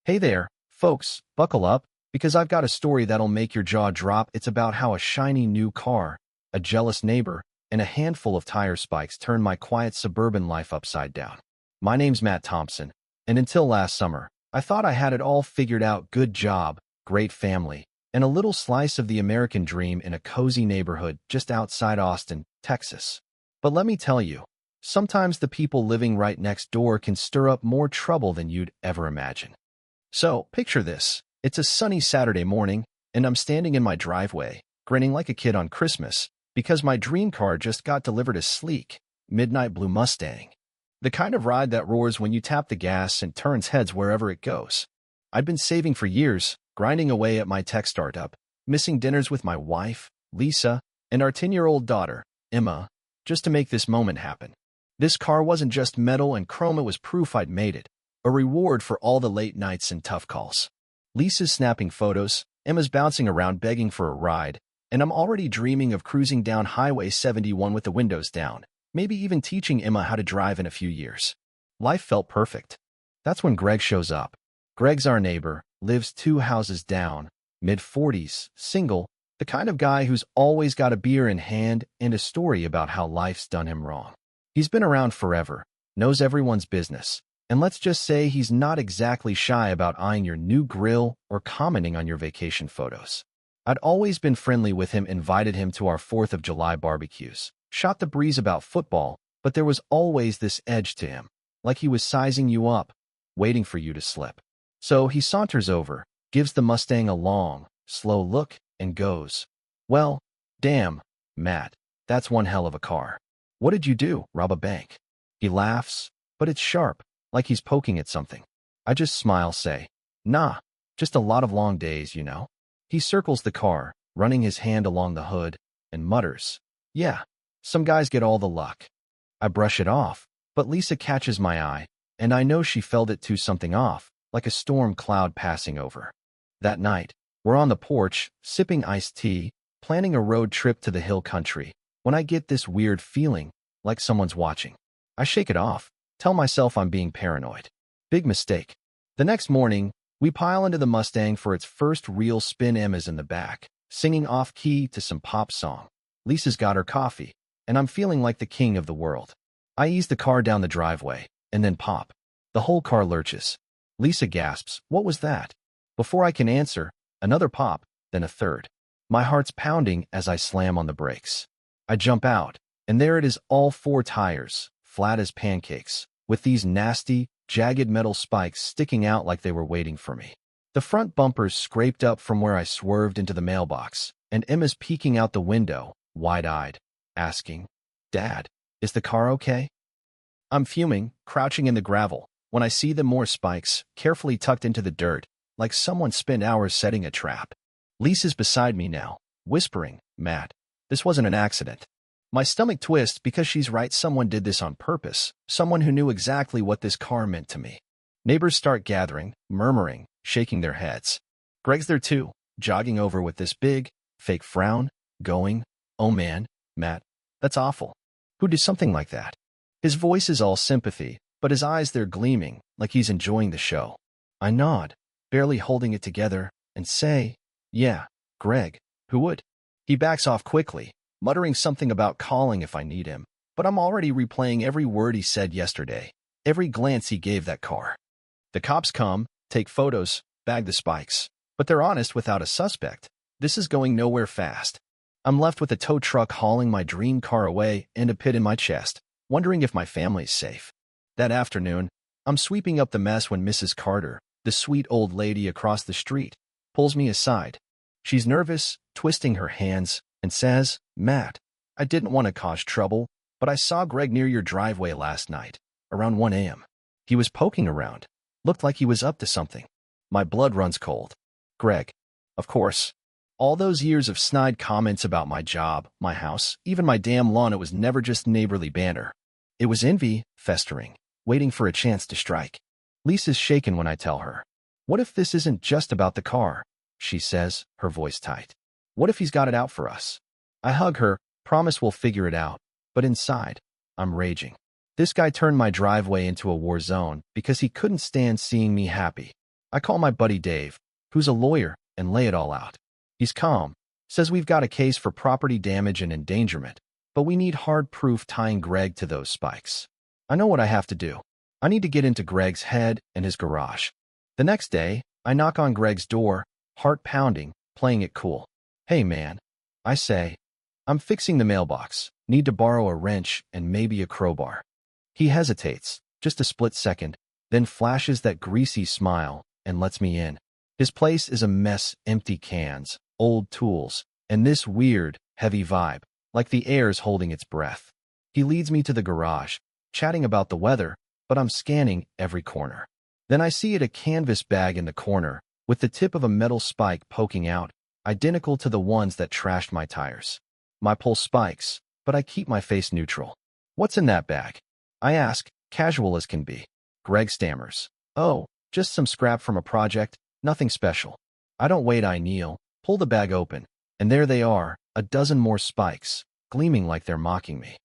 Hey there, folks, buckle up, because I've got a story that'll make your jaw drop. It's about how a shiny new car, a jealous neighbor, and a handful of tire spikes turned my quiet suburban life upside down. My name's Matt Thompson, and until last summer, I thought I had it all figured out: good job, great family, and a little slice of the American dream in a cozy neighborhood just outside Austin, Texas. But let me tell you, sometimes the people living right next door can stir up more trouble than you'd ever imagine. So, picture this. It's a sunny Saturday morning, and I'm standing in my driveway, grinning like a kid on Christmas, because my dream car just got delivered: a sleek, midnight blue Mustang. The kind of ride that roars when you tap the gas and turns heads wherever it goes. I'd been saving for years, grinding away at my tech startup, missing dinners with my wife, Lisa, and our 10-year-old daughter, Emma, just to make this moment happen. This car wasn't just metal and chrome, it was proof I'd made it. A reward for all the late nights and tough calls. Lisa's snapping photos, Emma's bouncing around begging for a ride, and I'm already dreaming of cruising down Highway 71 with the windows down, maybe even teaching Emma how to drive in a few years. Life felt perfect. That's when Greg shows up. Greg's our neighbor, lives 2 houses down, mid-40s, single, the kind of guy who's always got a beer in hand and a story about how life's done him wrong. He's been around forever, knows everyone's business. And let's just say he's not exactly shy about eyeing your new grill or commenting on your vacation photos. I'd always been friendly with him, invited him to our 4th of July barbecues, shot the breeze about football, but there was always this edge to him, like he was sizing you up, waiting for you to slip. So he saunters over, gives the Mustang a long, slow look, and goes, "Well, damn, Matt, that's one hell of a car. What did you do, rob a bank?" He laughs, but it's sharp, like he's poking at something. I just smile, say, "Nah, just a lot of long days, you know." He circles the car, running his hand along the hood, and mutters, "Yeah, some guys get all the luck." I brush it off, but Lisa catches my eye, and I know she felt it too, something off, like a storm cloud passing over. That night, we're on the porch, sipping iced tea, planning a road trip to the hill country, when I get this weird feeling, like someone's watching. I shake it off, tell myself I'm being paranoid. Big mistake. The next morning, we pile into the Mustang for its first real spin. Emma's in the back, singing off-key to some pop song. Lisa's got her coffee, and I'm feeling like the king of the world. I ease the car down the driveway, and then pop. The whole car lurches. Lisa gasps, "What was that?" Before I can answer, another pop, then a third. My heart's pounding as I slam on the brakes. I jump out, and there it is, all 4 tires, flat as pancakes, with these nasty, jagged metal spikes sticking out like they were waiting for me. The front bumper's scraped up from where I swerved into the mailbox, and Emma's peeking out the window, wide-eyed, asking, "Dad, is the car okay?" I'm fuming, crouching in the gravel, when I see the more spikes, carefully tucked into the dirt, like someone spent hours setting a trap. Lisa's beside me now, whispering, "Matt, this wasn't an accident." My stomach twists because she's right. Someone did this on purpose, someone who knew exactly what this car meant to me. Neighbors start gathering, murmuring, shaking their heads. Greg's there too, jogging over with this big, fake frown, going, "Oh man, Matt, that's awful. Who did something like that?" His voice is all sympathy, but his eyes, they're gleaming, like he's enjoying the show. I nod, barely holding it together, and say, "Yeah, Greg, who would?" He backs off quickly, muttering something about calling if I need him, but I'm already replaying every word he said yesterday, every glance he gave that car. The cops come, take photos, bag the spikes, but they're honest without a suspect. This is going nowhere fast. I'm left with a tow truck hauling my dream car away and a pit in my chest, wondering if my family's safe. That afternoon, I'm sweeping up the mess when Mrs. Carter, the sweet old lady across the street, pulls me aside. She's nervous, twisting her hands, and says, "Matt, I didn't want to cause trouble, but I saw Greg near your driveway last night, around 1 a.m. He was poking around. Looked like he was up to something." My blood runs cold. Greg. Of course. All those years of snide comments about my job, my house, even my damn lawn, it was never just neighborly banter. It was envy, festering, waiting for a chance to strike. Lisa's shaken when I tell her. "What if this isn't just about the car?" she says, her voice tight. "What if he's got it out for us?" I hug her, promise we'll figure it out, but inside, I'm raging. This guy turned my driveway into a war zone because he couldn't stand seeing me happy. I call my buddy Dave, who's a lawyer, and lay it all out. He's calm, says we've got a case for property damage and endangerment, but we need hard proof tying Greg to those spikes. I know what I have to do. I need to get into Greg's head and his garage. The next day, I knock on Greg's door, heart pounding, playing it cool. Hey man, I say, I'm fixing the mailbox, need to borrow a wrench and maybe a crowbar. He hesitates, just a split second, then flashes that greasy smile and lets me in. His place is a mess, empty cans, old tools, and this weird, heavy vibe, like the air's holding its breath. He leads me to the garage, chatting about the weather, but I'm scanning every corner. Then I see a canvas bag in the corner, with the tip of a metal spike poking out, identical to the ones that trashed my tires. My pulse spikes, but I keep my face neutral. What's in that bag? I ask, casual as can be. Greg stammers. Oh, just some scrap from a project, nothing special. I don't wait, I kneel, pull the bag open, and there they are, a dozen more spikes, gleaming like they're mocking me.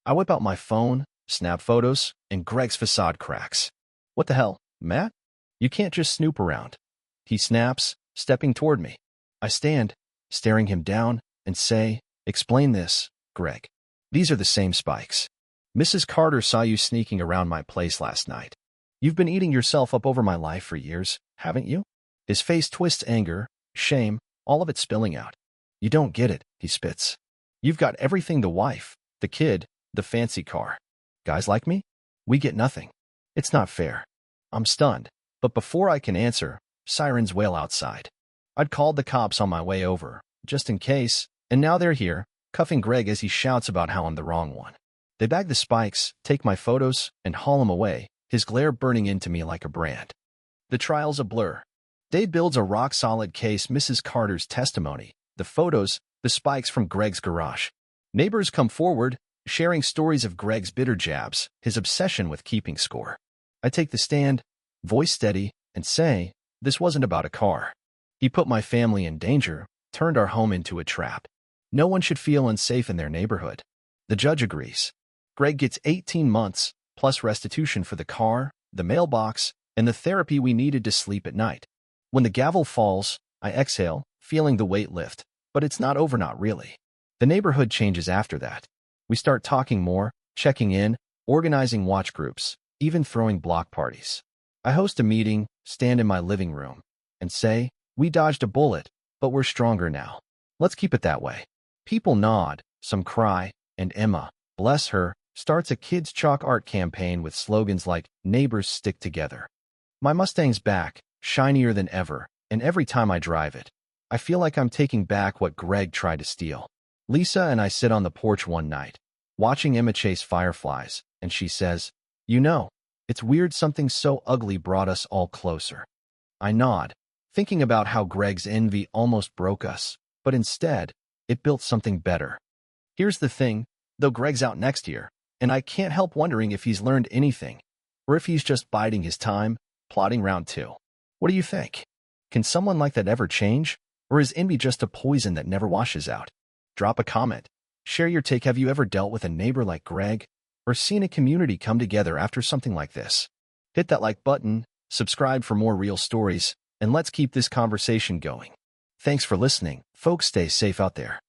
I whip out my phone, snap photos, and Greg's facade cracks. What the hell, Matt? You can't just snoop around. He snaps, stepping toward me. I stand, staring him down, and say, explain this, Greg. These are the same spikes. Mrs. Carter saw you sneaking around my place last night. You've been eating yourself up over my life for years, haven't you? His face twists anger, shame, all of it spilling out. You don't get it, he spits. You've got everything: the wife, the kid, the fancy car. Guys like me? We get nothing. It's not fair. I'm stunned, but before I can answer, sirens wail outside. I'd called the cops on my way over, just in case, and now they're here, cuffing Greg as he shouts about how I'm the wrong one. They bag the spikes, take my photos, and haul him away, his glare burning into me like a brand. The trial's a blur. Dave builds a rock-solid case: Mrs. Carter's testimony, the photos, the spikes from Greg's garage. Neighbors come forward, sharing stories of Greg's bitter jabs, his obsession with keeping score. I take the stand, voice steady, and say, this wasn't about a car. He put my family in danger, turned our home into a trap. No one should feel unsafe in their neighborhood. The judge agrees. Greg gets 18 months, plus restitution for the car, the mailbox, and the therapy we needed to sleep at night. When the gavel falls, I exhale, feeling the weight lift, but it's not over, not really. The neighborhood changes after that. We start talking more, checking in, organizing watch groups, even throwing block parties. I host a meeting, stand in my living room, and say, we dodged a bullet, but we're stronger now. Let's keep it that way. People nod, some cry, and Emma, bless her, starts a kids' chalk art campaign with slogans like, neighbors stick together. My Mustang's back, shinier than ever, and every time I drive it, I feel like I'm taking back what Greg tried to steal. Lisa and I sit on the porch one night, watching Emma chase fireflies, and she says, you know, it's weird something so ugly brought us all closer. I nod, thinking about how Greg's envy almost broke us, but instead, it built something better. Here's the thing, though Greg's out next year, and I can't help wondering if he's learned anything, or if he's just biding his time, plotting round two. What do you think? Can someone like that ever change, or is envy just a poison that never washes out? Drop a comment. Share your take. Have you ever dealt with a neighbor like Greg, or seen a community come together after something like this? Hit that like button, subscribe for more real stories, and let's keep this conversation going. Thanks for listening, folks. Stay safe out there.